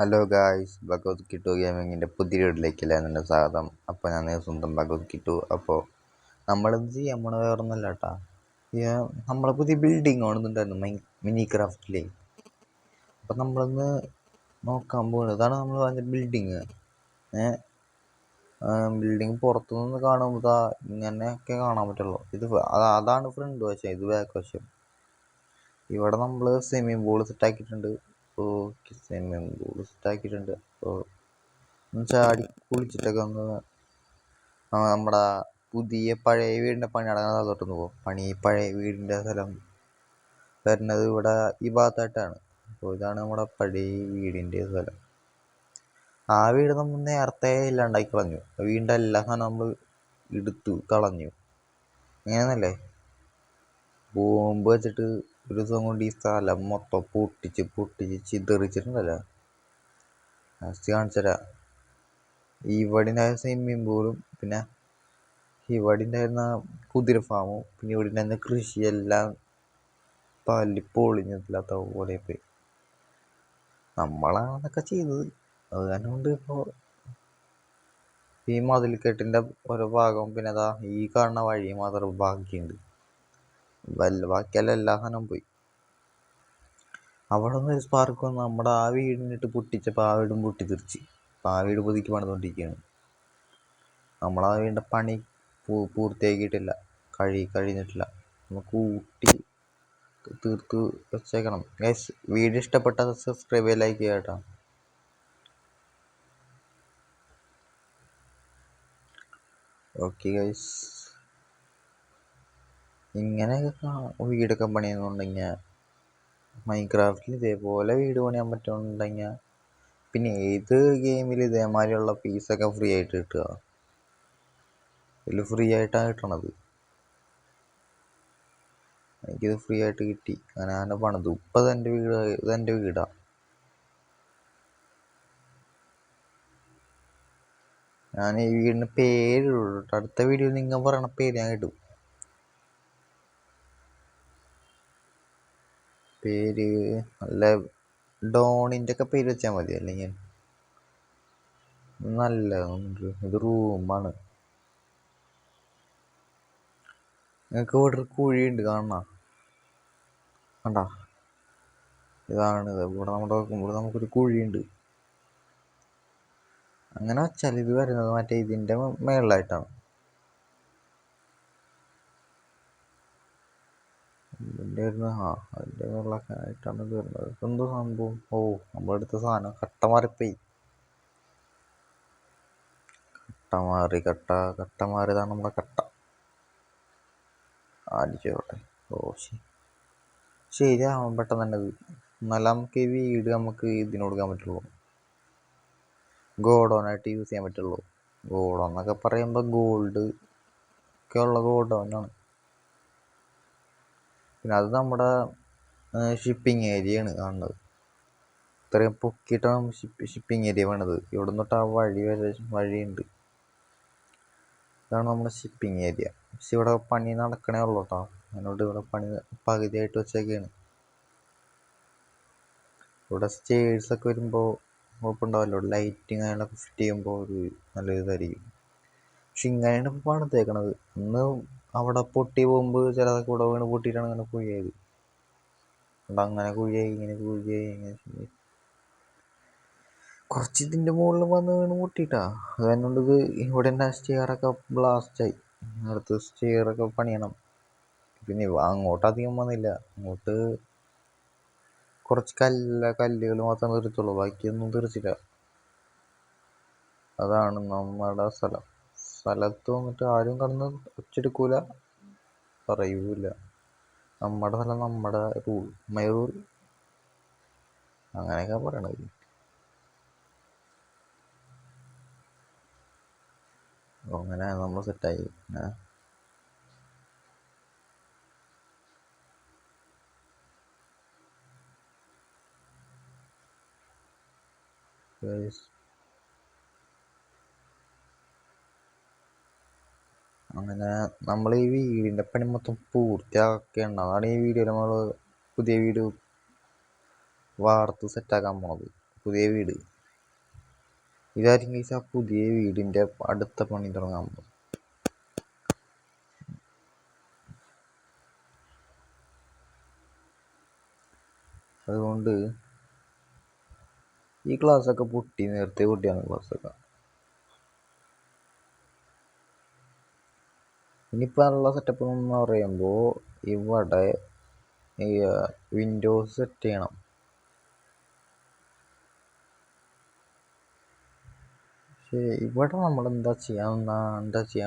Hello guys, ഭഗവത് കിട്ടു ഗെയിമിങ്ങിൻ്റെ പുതിയ വീട്ടിലേക്കല്ലേ എൻ്റെ സ്വാഗതം. അപ്പോൾ ഞാൻ സ്വന്തം ഭഗവത് കിട്ടു. അപ്പോൾ നമ്മളിത് ചെയ്യാൻ പോണ വേറൊന്നുമല്ല കേട്ടാ. നമ്മളെ പുതിയ ബിൽഡിങ് ആണെന്നുണ്ടായിരുന്നു മിനി ക്രാഫ്റ്റിലെ. അപ്പം നമ്മളൊന്ന് നോക്കാൻ പോകുന്നത് ഇതാണ് നമ്മൾ പറഞ്ഞ ബിൽഡിങ്. ബിൽഡിങ് പുറത്തുനിന്ന് കാണുമ്പോൾ ഇങ്ങനെയൊക്കെ കാണാൻ പറ്റുള്ളൂ. അതാണ് ഫ്രണ്ട് വശം, ഇത് ബാക്ക് വശം. ഇവിടെ നമ്മൾ സ്വിമ്മിങ് പൂൾ സെറ്റാക്കിയിട്ടുണ്ട്. സ്വിമ്മിങ് പൂൾ സെറ്റാക്കിയിട്ടുണ്ട്. അപ്പോൾ ചാടി കുളിച്ചിട്ടൊക്കെ ഒന്ന് നമ്മുടെ പഴയ വീടിൻ്റെ പണി നടക്കുന്ന സ്ഥലത്തോട്ടൊന്ന് പോകും. പഴയ വീടിൻ്റെ സ്ഥലം വരുന്നത് ഇവിടെ ഈ ഭാഗത്തായിട്ടാണ്. അപ്പോൾ ഇതാണ് നമ്മുടെ പഴയ വീടിൻ്റെ സ്ഥലം. ആ വീട് നമ്മൾ നേരത്തെ ഇല്ലാണ്ടാക്കി കളഞ്ഞു. വീടിൻ്റെ എല്ലാ സാധനം നമ്മൾ എടുത്തു കളഞ്ഞു. എങ്ങനെയെന്നല്ലേ, ബോംബ് വെച്ചിട്ട് ഒരു ദിവസം കൊണ്ട് ഈ സ്ഥലം മൊത്തം പൊട്ടിച്ച് ചിതറിച്ചിട്ടുണ്ടല്ലോ. ലാസ്റ്റ് കാണിച്ചുതരാം. ഇവിടെ ഉണ്ടായിരുന്ന സ്വിമ്മിങ് പൂളും പിന്നെ ഇവിടെ ഉണ്ടായിരുന്ന കുതിര ഫാമും പിന്നെ ഇവിടെ ഉണ്ടായിരുന്ന കൃഷിയെല്ലാം പൊളിഞ്ഞിട്ടില്ലാത്ത പോലെ പോയി. നമ്മളാണ് അതൊക്കെ ചെയ്തത്. അത് തന്നെ കൊണ്ട് ഇപ്പോൾ ഈ മതിൽക്കെട്ടിൻ്റെ ഓരോ ഭാഗവും പിന്നെ അതാ ഈ കാണുന്ന വഴി മാത്രം ബാക്കിയുണ്ട്. ബാക്കിയെല്ലാം എല്ലാ സാധനവും പോയി. അവിടെ നിന്ന് ഒരു സ്പാർക്ക് വന്ന് നമ്മുടെ ആ വീടിനിട്ട് പൊട്ടിച്ചപ്പോൾ ആ വീടും പൊട്ടിത്തെറിച്ച്. അപ്പോൾ ആ വീട് പുതുക്കി പണിതുകൊണ്ടിരിക്കുകയാണ്. നമ്മളാ വീടിൻ്റെ പണി പൂർത്തിയാക്കിയിട്ടില്ല, കഴിഞ്ഞിട്ടില്ല. നമുക്ക് കൂട്ടി തീർത്ത് വെച്ചേക്കണം. ഗൈസ്, വീഡിയോ ഇഷ്ടപ്പെട്ടാൽ സബ്സ്ക്രൈബ് ചെയ്യുക, ലൈക്ക് ചെയ്യുക കേട്ടോ. ഓക്കെ ഗൈസ്, ഇങ്ങനെയൊക്കെ വീടൊക്കെ പണിയുന്നുണ്ടെങ്കിൽ മൈൻക്രാഫ്റ്റിൽ ഇതേപോലെ വീട് പണിയാൻ പറ്റുന്നുണ്ടെങ്കിൽ പിന്നെ ഏത് ഗെയിമിൽ ഇതേമാതിരിയുള്ള പീസൊക്കെ ഫ്രീ ആയിട്ട് കിട്ടുക? ഇതിൽ ഫ്രീ ആയിട്ടാണ് കിട്ടണത്. എനിക്കിത് ഫ്രീ ആയിട്ട് കിട്ടി. ഞാൻ പണിതു. ഇപ്പം ഇതെൻ്റെ വീടാണ്. ഞാൻ ഈ വീടിന് പേര് ഇടും. അടുത്ത വീഡിയോയിൽ നിങ്ങൾ പറയണ പേര് ഞാൻ ഇടും. പേര് നല്ല ഡോണിൻ്റെ ഒക്കെ പേര് വെച്ചാൽ മതി. അല്ലെങ്കിൽ നല്ല ഇത് റൂമാണ്. നിങ്ങൾക്ക് ഇവിടെ ഒരു കുഴിയുണ്ട്, കാണണ കണ്ടാ? ഇതാണിത്. ഇവിടെ നമുക്കൊരു കുഴിയുണ്ട്. അങ്ങനെ വെച്ചാൽ ഇത് വരുന്നത് മറ്റേ ഇതിൻ്റെ മേളിലായിട്ടാണ്. അതിൻ്റെ മേളിലൊക്കെ ആയിട്ടാണ് ഇത് വരുന്നത്. എന്തോ സംഭവം. നമ്മളെടുത്ത സാധനം കട്ട മാറിപ്പോയി. കട്ട മാറിയതാണ് നമ്മുടെ കട്ട. അടിച്ചോട്ടെ. ശരിയാവും പെട്ടെന്ന് തന്നെ. എന്നാലും നമുക്ക് ഈ വീട് നമുക്ക് ഇതിന് കൊടുക്കാൻ പറ്റുള്ളൂ, ഗോഡൗണായിട്ട് യൂസ് ചെയ്യാൻ പറ്റുള്ളൂ. ഗോഡൗൺ എന്നൊക്കെ പറയുമ്പോൾ ഗോൾഡ് ഒക്കെ ഉള്ള ഗോഡൗനാണ്. പിന്നെ അത് നമ്മുടെ ഷിപ്പിംഗ് ഏരിയയാണ് കാണുന്നത്. ഇത്രയും പൊക്കിയിട്ടാണ് ഷിപ്പിംഗ് ഏരിയ വേണത്. ഇവിടെ നിന്നിട്ട് ആ വഴിയുണ്ട്. ഇതാണ് നമ്മുടെ ഷിപ്പിംഗ് ഏരിയ. പക്ഷെ ഇവിടെ പണി നടക്കണേ ഉള്ളൂ കേട്ടോ. അതിനോട് ഇവിടെ പണി പകുതിയായിട്ട് വെച്ചൊക്കെയാണ്. ഇവിടെ സ്റ്റേഴ്സൊക്കെ വരുമ്പോൾ കുഴപ്പമുണ്ടാവില്ല. ലൈറ്റിങ് അതിനൊക്കെ ഫിറ്റ് ചെയ്യുമ്പോൾ ഒരു നല്ല ഇതായിരിക്കും. പക്ഷെ ഇങ്ങനെയാണ് ഇപ്പോൾ പണിതേക്കണത്. ഇന്ന് അവിടെ പൊട്ടി പോകുമ്പോൾ ചിലതൊക്കെ ഇവിടെ വീണ് പൊട്ടിയിട്ടാണ് അങ്ങനെ കുഴിയായത്. അങ്ങനെ കുഴിയായി ഇങ്ങനെ കുറച്ച് ഇതിൻ്റെ മുകളിൽ വന്ന് വീണ് പൊട്ടിയിട്ടാ. അതുകൊണ്ട് ഇത് ഇവിടെ തന്നെ സ്റ്റെയറൊക്കെ ബ്ലാസ്റ്റായി. അടുത്ത് സ്റ്റെയറൊക്കെ പണിയണം. പിന്നെ അങ്ങോട്ട് അധികം വന്നില്ല. അങ്ങോട്ട് കുറച്ച് കല്ലുകൾ മാത്രമേ തെറിച്ചുള്ളൂ, ബാക്കിയൊന്നും തെറിച്ചില്ല. അതാണ് നമ്മുടെ സ്ഥലത്ത് വന്നിട്ട് ആരും കടന്ന് ഒച്ചെടുക്കൂല, പറയൂല. നമ്മുടെ സ്ഥലം, നമ്മുടെ റൂൾ, മൈ റൂൾ, അങ്ങനെയൊക്കെ പറയണത്. അങ്ങനെ നമ്മൾ സെറ്റായി. അങ്ങനെ നമ്മൾ ഈ വീടിൻ്റെ പണി മൊത്തം പൂർത്തിയാക്കുകയാണ്. അതാണ് ഈ വീഡിയോയിൽ നമ്മൾ പുതിയ വീട് വാർത്ത് സെറ്റാക്കാൻ പോണത്. പുതിയ വീട്. ഇതായിരിക്കും ഗൈസ് ആ പുതിയ വീടിൻ്റെ അടുത്ത പണി തുടങ്ങാൻ പോകും. അതുകൊണ്ട് ഈ ക്ലാസ്സൊക്കെ പൊട്ടി, നേരത്തെ പൊട്ടിയാണ് ക്ലാസ്സൊക്കെ. ഇനിയിപ്പോൾ നല്ല സെറ്റപ്പ് എന്ന് പറയുമ്പോൾ ഇവിടെ ഈ വിൻഡോസ് സെറ്റ് ചെയ്യണം. പക്ഷേ ഇവിടെ നമ്മൾ എന്താ ചെയ്യാൻ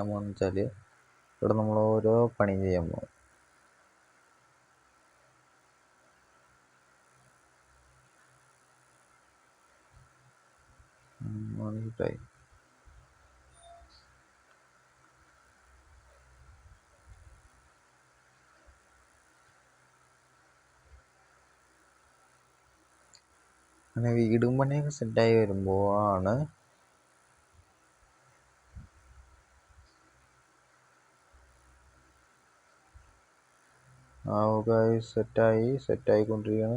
പോകുന്നത് വെച്ചാൽ ഇവിടെ നമ്മൾ ഓരോ പണി ചെയ്യാൻ പോകും. അങ്ങനെ വീടും പണിയൊക്കെ സെറ്റായി വരുമ്പോഴാണ് സെറ്റായിക്കൊണ്ടിരിക്കുകയാണ്.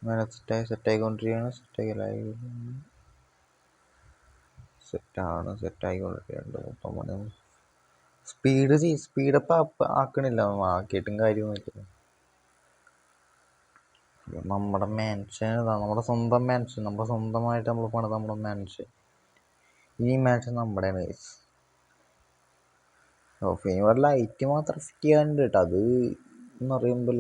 അങ്ങനെ സെറ്റായിക്കൊണ്ടിരിക്കുന്നുണ്ട് മൊത്തം പണി. സ്പീഡപ്പ് ആക്കണില്ല, ആക്കിയിട്ടും കാര്യമൊന്നുമില്ല. നമ്മുടെ മാൻഷൻ ഇതാണ്, നമ്മുടെ സ്വന്തം മാൻഷൻ, നമ്മുടെ സ്വന്തമായിട്ട് നമ്മൾ പണിത് നമ്മുടെ മാൻഷൻ. ഈ മാൻഷൻ നമ്മുടെയാണ് ഗൈസ്. ഇവിടെ ലൈറ്റ് മാത്രം ഫിറ്റ് ചെയ്യാനുണ്ട് കേട്ടോ. അത് എന്ന് പറയുമ്പോൾ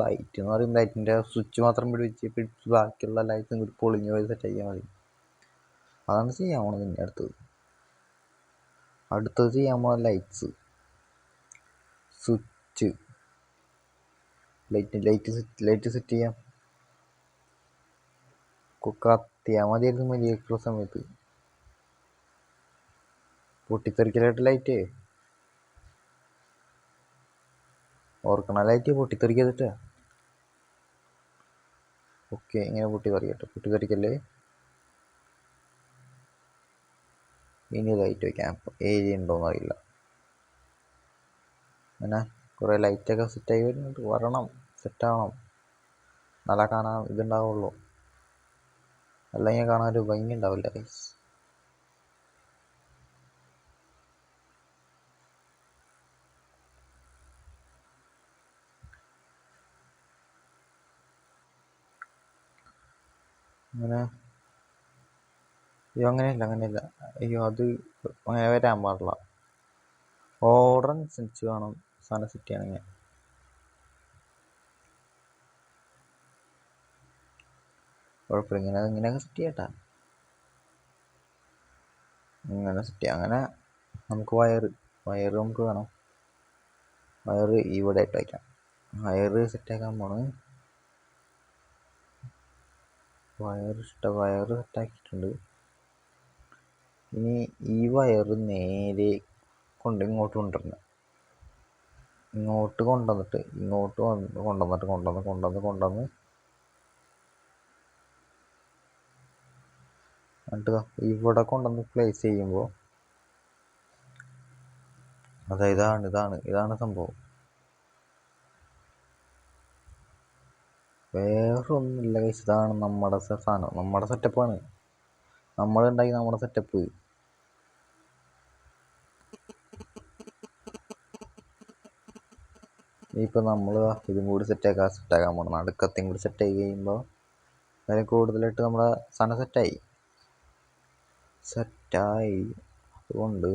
ലൈറ്റിൻ്റെ സ്വിച്ച് മാത്രം പിടിച്ച് ബാക്കിയുള്ള ലൈറ്റും കൂടി പൊളിഞ്ഞ് പോയി സെറ്റ് ചെയ്യാൻ മതി. അതാണ് ചെയ്യാൻ പോണത്. പിന്നെ അടുത്തത് ചെയ്യാൻ പോണ ലൈറ്റ്സ്, സ്വിച്ച്, ലൈറ്റ് സെറ്റ് ചെയ്യാം. കത്തിയാൽ മതിയായിരുന്നു മര്യാദക്കുള്ള സമയത്ത്. പൊട്ടിത്തെറിക്കലായിട്ട് ലൈറ്റ് ഓർക്കണ, ലൈറ്റ് പൊട്ടിത്തെറിക്കാതിട്ടാ. ഓക്കെ, ഇങ്ങനെ പൊട്ടിത്തെറിക്കല്ലേ. ഇനി ലൈറ്റ് വയ്ക്കാം. ഏരിയ ഉണ്ടോയെന്ന് അറിയില്ല. അങ്ങനെ കുറേ ലൈറ്റൊക്കെ സെറ്റായി വരണം, സെറ്റാവണം. നല്ല കാണാൻ ഇതുണ്ടാവുള്ളൂ, അല്ലെങ്കിൽ കാണാൻ ഒരു ഭംഗി ഉണ്ടാവില്ല ഗൈസ്. അങ്ങനെയല്ല. അയ്യോ, അത് അങ്ങനെ വരാൻ പാടില്ല. ഓർഡർ അനുസരിച്ച് വേണം സാധനം സെറ്റ് ചെയ്യണമെങ്കിൽ. കുഴപ്പമില്ല, ഇങ്ങനെയൊക്കെ സെറ്റ് ചെയ്യട്ടാ. ഇങ്ങനെ സെറ്റ് ചെയ്യാം. അങ്ങനെ നമുക്ക് വയറ് നമുക്ക് വേണം. വയറ് ഇവിടെ ആയിട്ട് വയ്ക്കാം. വയറ് സെറ്റാക്കാൻ പോണ്. വയറ് സെറ്റാക്കിയിട്ടുണ്ട്. ഇനി ഈ വയറ് നേരെ ഇങ്ങോട്ട് കൊണ്ടുവരണം. ഇങ്ങോട്ട് കൊണ്ടുവന്നിട്ട് എന്നിട്ട് ഇവിടെ കൊണ്ടുവന്ന് പ്ലേസ് ചെയ്യുമ്പോൾ ഇതാണ് സംഭവം. വേറെ ഒന്നുമില്ല ഗൈസ്, ഇതാണ് നമ്മുടെ സാധനം, നമ്മുടെ സെറ്റപ്പാണ്. നമ്മളുണ്ടാക്കി നമ്മുടെ സെറ്റപ്പ്. ഇപ്പം നമ്മൾ ഇതും കൂടി സെറ്റാക്കാൻ പോകണം. നടുക്കത്തെയും കൂടി സെറ്റായി കഴിയുമ്പോൾ അതിന് കൂടുതലായിട്ട് നമ്മുടെ സാധനം സെറ്റായി. അതുകൊണ്ട്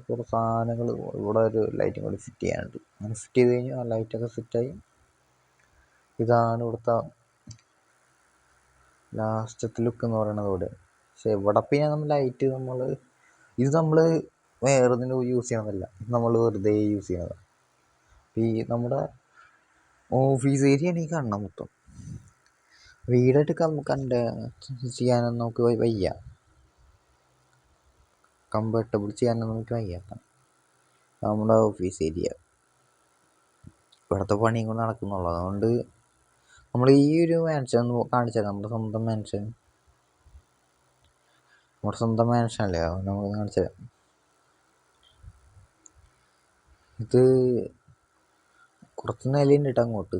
കുറേ സാധനങ്ങൾ ഇവിടെ ഒരു ലൈറ്റും കൂടി ഫിറ്റ് ചെയ്യാനുണ്ട്. അങ്ങനെ ഫിറ്റ് ചെയ്ത് കഴിഞ്ഞാൽ ആ ലൈറ്റൊക്കെ സെറ്റായി. ഇതാണ് ഇവിടുത്തെ ലാസ്റ്റത്തെ ലുക്ക് എന്ന് പറയുന്നത് ഇവിടെ. പക്ഷെ ഇവിടെ പിന്നെ നമ്മൾ ലൈറ്റ് നമ്മൾ വേറെ ഒന്നിനും യൂസ് ചെയ്യണമെന്നില്ല, നമ്മൾ വെറുതെ യൂസ് ചെയ്യണതാണ്. ഈ നമ്മുടെ ഓഫീസ് ഏരിയയാണ് ഈ കാണണം മൊത്തം. വീടായിട്ട് ചെയ്യാനൊന്നും നമുക്ക് വയ്യ, കംഫർട്ടബിൾ ചെയ്യാനൊന്നും നമുക്ക് വയ്യ. നമ്മുടെ ഓഫീസ് ഏരിയ ഇവിടുത്തെ പണിയും കൊണ്ട് നടക്കുന്നുള്ളൂ. അതുകൊണ്ട് നമ്മൾ ഈ ഒരു മാൻഷൻ ഒന്ന് കാണിച്ചാൽ, നമ്മുടെ സ്വന്തം മാൻഷനല്ലേ, അത് നമുക്ക് കാണിച്ചു തരാം. ഇത് കുറച്ച് നിലയുണ്ട് കേട്ടോ അങ്ങോട്ട്.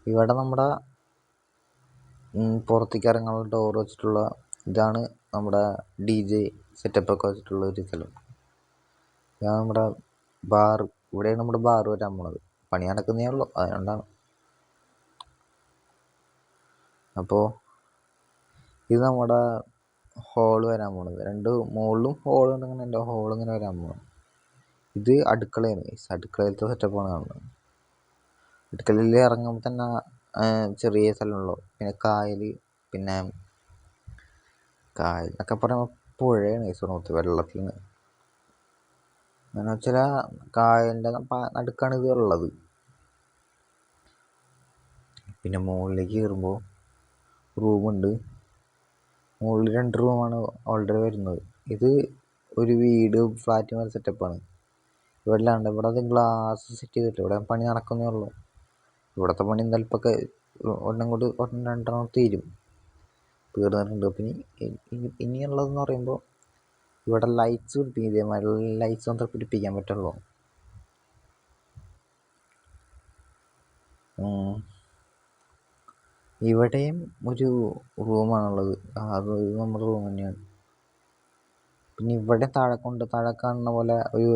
ഇവിടെ നമ്മുടെ പുറത്തേക്ക് ഇറങ്ങാനുള്ള ഡോർ വെച്ചിട്ടുള്ള ഇതാണ് നമ്മുടെ DJ സെറ്റപ്പൊക്കെ വെച്ചിട്ടുള്ള ഒരു സ്ഥലം. ഇതാണ് നമ്മുടെ ബാർ. ഇവിടെയാണ് നമ്മുടെ ബാർ വരാൻ പോണത്. പണി നടക്കുന്നേ ഉള്ളൂ, അതുകൊണ്ടാണ്. അപ്പോൾ ഇത് നമ്മുടെ ഹോള് വരാൻ പോണത്. രണ്ട് മുകളിലും ഹോളുണ്ട്, ഇങ്ങനെ എൻ്റെ ഹോൾ ഇങ്ങനെ വരാൻ പോകണം. ഇത് അടുക്കളയാണ്. അടുക്കളയിലത്തെ സെറ്റപ്പാണ് കാണുന്നത്. അടുക്കളയിൽ ഇറങ്ങുമ്പോൾ തന്നെ ചെറിയ സ്ഥലമുള്ളൂ. പിന്നെ കായൽ, പിന്നെ കായൽ എന്നൊക്കെ പറയുമ്പോൾ പുഴയാണ് സുഹൃത്ത്, വെള്ളത്തിൽ നിന്ന്. അങ്ങനെ വെച്ചാൽ കായലിൻ്റെ നടുക്കാണ് ഇത് ഉള്ളത്. പിന്നെ മുകളിലേക്ക് കയറുമ്പോൾ റൂമുണ്ട്. മുകളിൽ 2 റൂമാണ് ഓൾറെഡി വരുന്നത്. ഇത് ഒരു വീട് ഫ്ലാറ്റ് പോലെ സെറ്റപ്പാണ്. ഇവിടെ അത് ഗ്ലാസ് സെറ്റ് ചെയ്തിട്ട് ഇവിടെ പണി നടക്കുന്നേ ഉള്ളൂ. ഇവിടുത്തെ പണി എന്തായാലും ഒരെണ്ണം 2 തീർന്നിട്ടുണ്ട്. പിന്നെ ഇനിയുള്ളതെന്ന് പറയുമ്പോൾ ഇവിടെ ലൈറ്റ്സ് പിടിപ്പിക്കും. ഇതേമാതിരി ലൈറ്റ്സ് മാത്രമേ പിടിപ്പിക്കാൻ പറ്റുള്ളൂ. ഇവിടെയും ഒരു റൂമാണുള്ളത്. അത് നമ്മുടെ റൂം തന്നെയാണ്. പിന്നെ ഇവിടെ താഴെ കാണുന്ന പോലെ ഒരു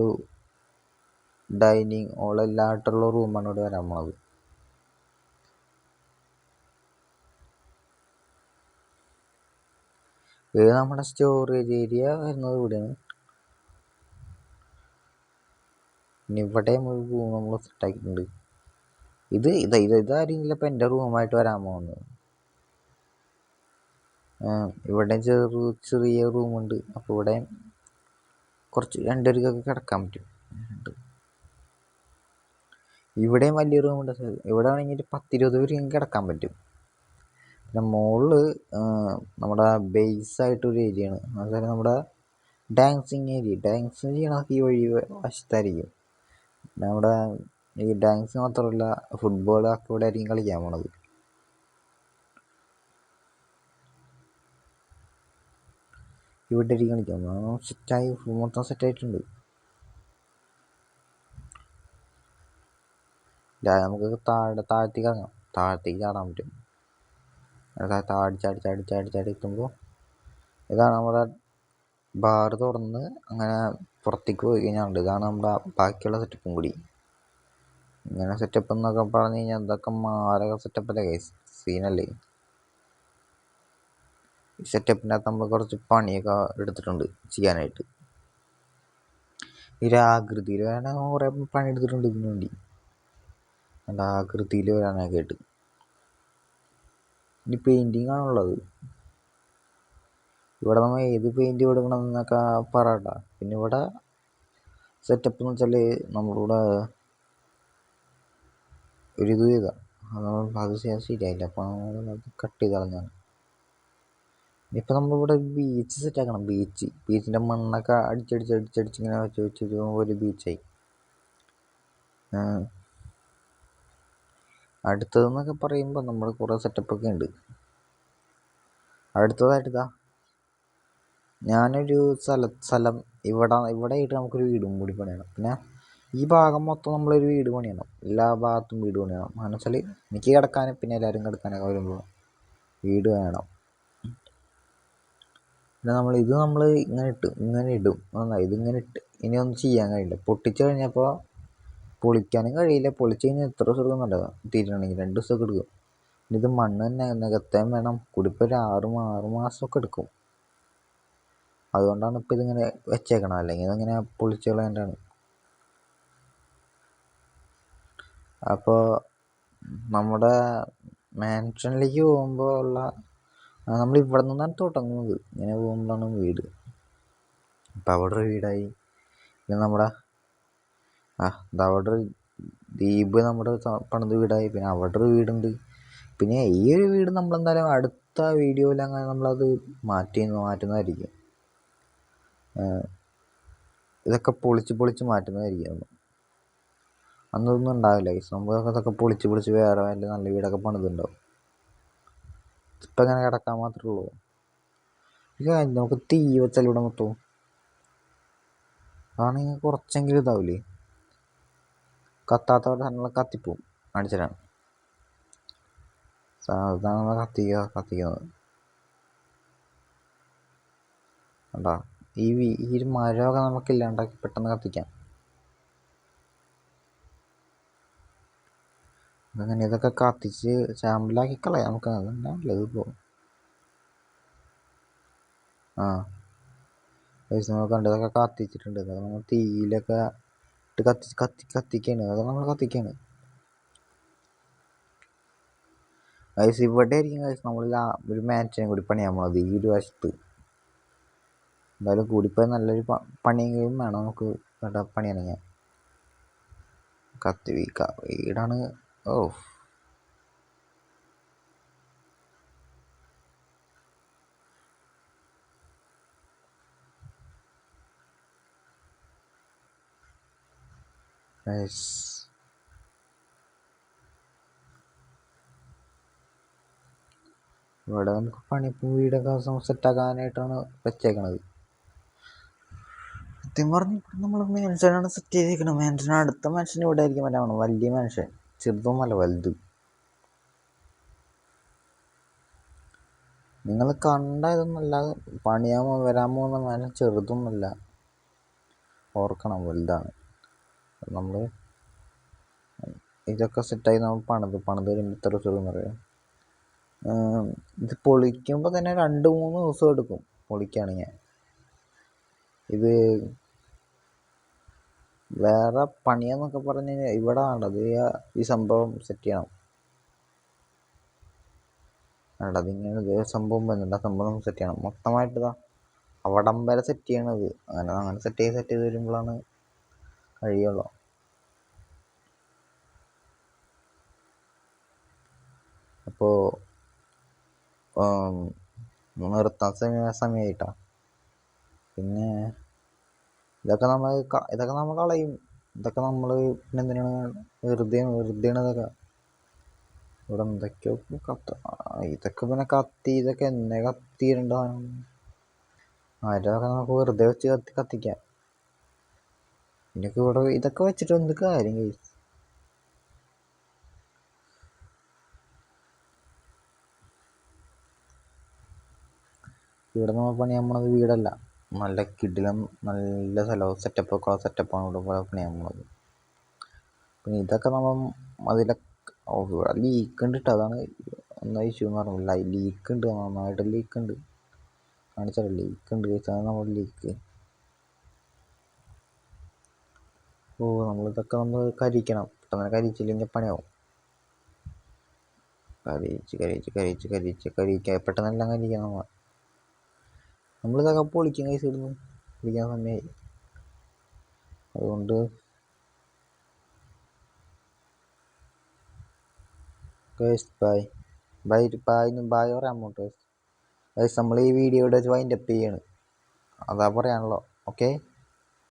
ഡൈനിങ് ഹോൾ എല്ലായിട്ടുള്ള റൂമാണ് ഇവിടെ വരാൻ പോണത്. ഇത് നമ്മുടെ സ്റ്റോറേജ് ഏരിയ വരുന്നത് ഇവിടെയാണ്. പിന്നെ ഇവിടെയും ഒരു റൂം നമ്മൾ സെറ്റാക്കിയിട്ടുണ്ട്. ഇതായിരിക്കില്ല ഇപ്പം എൻ്റെ റൂമായിട്ട് വരാൻ പോകുന്നത്. ഇവിടെ ചെറിയ റൂമുണ്ട്. അപ്പോൾ ഇവിടെ കുറച്ച് 2 പേർക്കൊക്കെ കിടക്കാൻ പറ്റും. ഇവിടെയും വലിയ റൂമുണ്ട്. ഇവിടെ വേണമെങ്കിൽ 10-20 പേർക്ക് കിടക്കാൻ പറ്റും. പിന്നെ മുകളിൽ നമ്മുടെ ബേസായിട്ടൊരു ഏരിയയാണ്. അതുപോലെ നമ്മുടെ ഡാൻസിങ് ഏരിയ. ഡാൻസിങ് ചെയ്യണതൊക്കെ ഈ വഴി വശത്തായിരിക്കും. നമ്മുടെ ഈ ഡാൻസ് മാത്രമല്ല, ഫുട്ബോളൊക്കെ ഇവിടെ ആയിരിക്കും കളിക്കാൻ പോണത്. ഇവിടെ ആയിരിക്കും കളിക്കാൻ പോകണം. സെറ്റായി, മൊത്തം സെറ്റായിട്ടുണ്ട്. നമുക്ക് താഴത്തേക്ക് ഇറങ്ങാം. താഴത്തേക്ക് ചാടാൻ പറ്റും. ചാടി എത്തുമ്പോൾ ഇതാണ് നമ്മുടെ ബാർ തുറന്ന് അങ്ങനെ പുറത്തേക്ക് പോയി കഴിഞ്ഞാൽ ഇതാണ് നമ്മുടെ ബാക്കിയുള്ള സെറ്റപ്പും കൂടി. ഇങ്ങനെ സെറ്റപ്പ് എന്നൊക്കെ പറഞ്ഞു കഴിഞ്ഞാൽ എന്തൊക്കെ മാരക സെറ്റപ്പല്ലേ, സീനല്ലേ. ഈ സെറ്റപ്പിനകത്ത് നമ്മൾ കുറച്ച് പണിയൊക്കെ എടുത്തിട്ടുണ്ട് ചെയ്യാനായിട്ട്. ഈ ആകൃതിയിൽ വരാൻ കുറേ പണി എടുത്തിട്ടുണ്ട് ഇതിനു വേണ്ടി. നല്ല ആകൃതിയിൽ വരാനൊക്കെ ആയിട്ട്. ഇനി പെയിൻറ്റിങ് ആണുള്ളത്. ഇവിടെ നമ്മൾ ഏത് പെയിൻറ്റ് കൊടുക്കണം എന്നൊക്കെ പറയണ്ട. പിന്നെ ഇവിടെ സെറ്റപ്പ് എന്ന് വെച്ചാൽ നമ്മളിവിടെ ഒരിത് ചെയ്താൽ അത് ശരിയായില്ല. അപ്പോൾ അത് കട്ട് ചെയ്ത് കളഞ്ഞാണ്. ഇപ്പം നമ്മളിവിടെ ബീച്ച് സെറ്റാക്കണം. ബീച്ചിൻ്റെ മണ്ണൊക്കെ അടിച്ചിങ്ങനെ വെച്ച് ഒരു ബീച്ചായി. അടുത്തതെന്നൊക്കെ പറയുമ്പോൾ നമ്മൾ കുറേ സെറ്റപ്പൊക്കെ ഉണ്ട്. അടുത്തതായിട്ട് ഞാനൊരു സ്ഥലം ഇവിടെ ആയിട്ട് നമുക്കൊരു വീടും കൂടി പണിയണം. പിന്നെ ഈ ഭാഗം മൊത്തം നമ്മളൊരു വീട് പണിയണം. എല്ലാ ഭാഗത്തും വീട് പണിയണം. എന്ന് വെച്ചാൽ എനിക്ക് കിടക്കാനും പിന്നെ എല്ലാവരും കിടക്കാനൊക്കെ വരുമ്പോൾ വീട് വേണം. പിന്നെ നമ്മൾ ഇങ്ങനെ ഇടും. ഇതിങ്ങനെ ഇട്ട് ഇനിയൊന്നും ചെയ്യാൻ കഴിയില്ല. പൊട്ടിച്ച് കഴിഞ്ഞപ്പോൾ പൊളിക്കാനും കഴിയില്ല. പൊളിച്ച് കഴിഞ്ഞാൽ എത്ര ദിവസം എടുക്കുന്നുണ്ടോ തീരണമെങ്കിൽ? 2 ദിവസമൊക്കെ എടുക്കും. ഇത് മണ്ണ് തന്നെ നികത്താൻ വേണം. കൂടിപ്പോൾ ഒരു 6 മാസമൊക്കെ എടുക്കും. അതുകൊണ്ടാണ് ഇപ്പോൾ ഇതിങ്ങനെ വെച്ചേക്കണം. അല്ലെങ്കിൽ ഇതിങ്ങനെ പൊളിച്ച് കളയേണ്ടതാണ്. അപ്പോൾ നമ്മുടെ മാൻഷനിലേക്ക് പോകുമ്പോൾ നമ്മൾ ഇവിടെ നിന്നാണ് തുടങ്ങുന്നത്. ഇങ്ങനെ പോകുമ്പോഴാണ് വീട്. അപ്പം അവിടെ ഒരു വീടായി. പിന്നെ നമ്മുടെ അവിടെ ഒരു ദ്വീപ് നമ്മുടെ പണിത് വീടായി. പിന്നെ അവിടെ ഒരു വീടുണ്ട്. പിന്നെ ഈ ഒരു വീട് നമ്മളെന്തായാലും അടുത്ത വീഡിയോയിൽ അങ്ങനെ നമ്മളത് മാറ്റുന്നതായിരിക്കും. ഇതൊക്കെ പൊളിച്ച് മാറ്റുന്നതായിരിക്കും. അന്നൊന്നും ഉണ്ടാവില്ല. സംഭവമൊക്കെ ഇതൊക്കെ പൊളിച്ച് വേറെ നല്ല വീടൊക്കെ പണിതുണ്ടാവും. ഇപ്പം ഇങ്ങനെ കിടക്കാൻ മാത്രമേ ഉള്ളൂ. നമുക്ക് തീ വെച്ചാൽ ഇവിടെ മൊത്തം അതാണെങ്കിൽ കുറച്ചെങ്കിലും ഇതാവില്ലേ. കത്താത്ത സാധനങ്ങൾ കത്തിപ്പോവും. കാണിച്ചുതരാം. സാധാരണ കത്തിക്കുന്നത് കണ്ടോ. ഈ ഒരു മരമൊക്കെ നമുക്ക് ഇല്ലാണ്ടാക്കി പെട്ടെന്ന് കത്തിക്കാം. അങ്ങനെ ഇതൊക്കെ കത്തിച്ച് ചാമ്പലാക്കി കളയാം നമുക്ക്. അതുണ്ടാവില്ല ഇതിപ്പോൾ. നമ്മൾ കണ്ട് ഇതൊക്കെ കത്തിച്ചിട്ടുണ്ട്. ഇതൊക്കെ നമ്മൾ തീയിലൊക്കെ ഇട്ട് കത്തിക്കാണ്. അതൊക്കെ നമ്മൾ കത്തിക്കാണ്. ഗൈസ് ഇവിടെ ആയിരിക്കും ഗൈസ് നമ്മൾ ഒരു മാൻഷൻ കൂടി പണിയാൻ പോകുന്നത്, ഈ ഒരു വശത്ത്. എന്തായാലും കൂടിപ്പോയി നല്ലൊരു പണിയെങ്കിലും വേണം നമുക്ക് ഇവിടെ പണിയണമെങ്കിൽ. വീടാണ്. ഓ ഇവിടെ നമുക്ക് വീടൊക്കെ സെറ്റാക്കാനായിട്ടാണ് വെച്ചേക്കണത്. സത്യം പറഞ്ഞ് നമ്മൾ മാൻഷനാണ് സെറ്റ് ചെയ്തേക്കുന്നത്. മാൻഷൻ അടുത്ത മാൻഷൻ ഇവിടെ ആയിരിക്കും വരാൻ. വലിയ മാൻഷൻ, ചെറുതൊന്നുമല്ല, വലുത്. നിങ്ങൾ കണ്ട ഇതൊന്നുമല്ല, പണിയാൻ വരാൻ പോകുന്ന മാൻഷൻ ചെറുതൊന്നുമല്ല, ഓർക്കണം, വലുതാണ്. നമ്മൾ ഇതൊക്കെ സെറ്റായി നമ്മൾ പണിത് വരുമ്പോൾ ഇത്ര ചെറുതെന്ന് പറയാം. ഇത് പൊളിക്കുമ്പോൾ തന്നെ 2-3 ദിവസം എടുക്കും പൊളിക്കുകയാണെങ്കിൽ. ഇത് വേറെ പണിയെന്നൊക്കെ പറഞ്ഞു കഴിഞ്ഞാൽ ഇവിടെ വേണ്ടത് ഈ സംഭവം സെറ്റ് ചെയ്യണം. വേണ്ടത് ഇങ്ങനെ സംഭവം വരുന്നുണ്ട്. ആ സംഭവം നമുക്ക് സെറ്റ് ചെയ്യണം മൊത്തമായിട്ട്. അവിടം വരെ സെറ്റ് ചെയ്യണത്. അങ്ങനെ സെറ്റ് ചെയ്ത് വരുമ്പോഴാണ് കഴിയുള്ളൂ. അപ്പോൾ നിർത്താൻ സമയമായിട്ടാ. പിന്നെ ഇതൊക്കെ നമ്മൾ കളയും. ഇതൊക്കെ നമ്മൾ പിന്നെ എന്തിനാണ് വെറുതെയാണ് ഇതൊക്കെ. ഇവിടെ എന്തൊക്കെയോ ഇതൊക്കെ പിന്നെ ഇതൊക്കെ എന്നെ കത്തിയിട്ടുണ്ടാകും. അതൊക്കെ നമുക്ക് വെറുതെ വെച്ച് കത്തിക്കാം. ഇവിടെ ഇതൊക്കെ വെച്ചിട്ട് എന്ത് കാര്യം കഴിച്ചു. ഇവിടെ നമ്മൾ പണിയാൻ പോണത് വീടല്ല, നല്ല കിടിലം നല്ല സ്ഥലവും സെറ്റപ്പാണ് ഇവിടെ പണിയാൻ പോണത്. പിന്നെ ഇതൊക്കെ നമ്മൾ അതിലൊക്കെ ഇവിടെ ലീക്ക് ഉണ്ട് കേട്ടോ. അതാണ് എന്താ ഇഷ്യൂ എന്ന് പറഞ്ഞില്ല. ലീക്ക് ഉണ്ട്, നന്നായിട്ട് ലീക്ക് ഉണ്ട്. കാണിച്ചാൽ ലീക്ക് ഉണ്ട് കഴിച്ചാൽ നമ്മൾ ലീക്ക്. നമ്മളിതൊക്കെ നമ്മൾ കരിക്കണം. പെട്ടെന്ന് കരിച്ചില്ലെങ്കിൽ പണിയാവും. കരിക്കുക പെട്ടെന്നെല്ലാം കരിക്കണം. നമ്മളിതൊക്കെ പൊളിക്കും കൈസ് ഇടുന്നു. പൊളിക്കാൻ സമയമായി. അതുകൊണ്ട് ബായ് പറയാൻ പോട്ടെ. നമ്മൾ ഈ വീഡിയോ ഇവിടെ വൈൻഡപ്പ് ചെയ്യാണ്. അതാ പറയാനുള്ളൂ. ഓക്കെ.